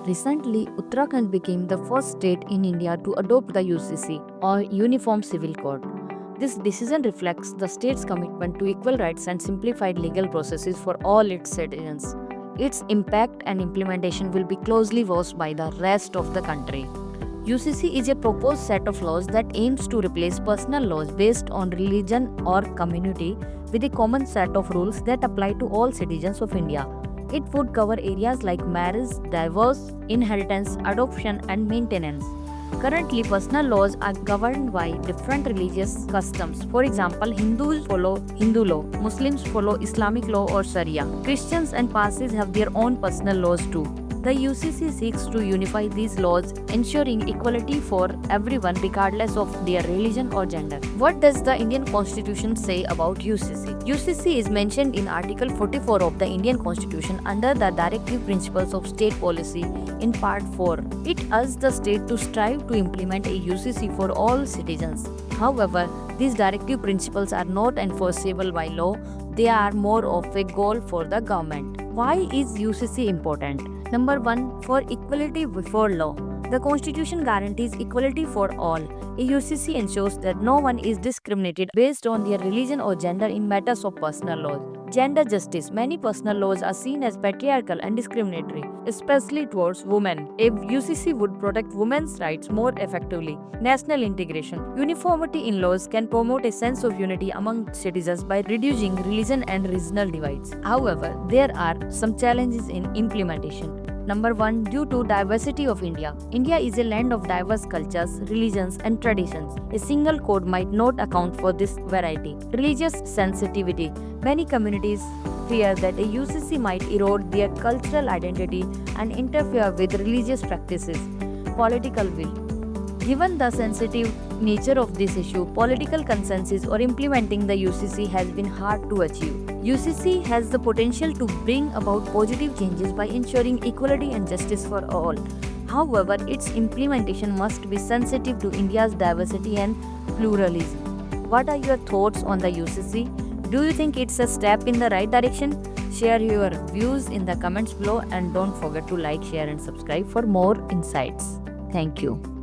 Recently, Uttarakhand became the first state in India to adopt the UCC or Uniform Civil Code. This decision reflects the state's commitment to equal rights and simplified legal processes for all its citizens. Its impact and implementation will be closely watched by the rest of the country. UCC is a proposed set of laws that aims to replace personal laws based on religion or community with a common set of rules that apply to all citizens of India. It would cover areas like marriage, divorce, inheritance, adoption, and maintenance. Currently, personal laws are governed by different religious customs. For example, Hindus follow Hindu law, Muslims follow Islamic law or Sharia. Christians and Parsis have their own personal laws too. The UCC seeks to unify these laws, ensuring equality for everyone regardless of their religion or gender. What does the Indian Constitution say about UCC? UCC is mentioned in Article 44 of the Indian Constitution under the Directive Principles of State Policy in Part 4. It asks the state to strive to implement a UCC for all citizens. However, these directive principles are not enforceable by law, they are more of a goal for the government. Why is UCC important? Number 1. For equality before law. The Constitution guarantees equality for all. A UCC ensures that no one is discriminated based on their religion or gender in matters of personal laws. Gender justice. Many personal laws are seen as patriarchal and discriminatory, especially towards women. A UCC would protect women's rights more effectively. National integration. Uniformity in laws can promote a sense of unity among citizens by reducing religion and regional divides. However, there are some challenges in implementation. Number 1. Due to diversity of India. India is a land of diverse cultures, religions, and traditions. A single code might not account for this variety. Religious sensitivity. Many communities fear that a UCC might erode their cultural identity and interfere with religious practices. Political will. Given the sensitive nature of this issue, political consensus or implementing the UCC has been hard to achieve. UCC has the potential to bring about positive changes by ensuring equality and justice for all. However, its implementation must be sensitive to India's diversity and pluralism. What are your thoughts on the UCC? Do you think it's a step in the right direction? Share your views in the comments below and don't forget to like, share and subscribe for more insights. Thank you.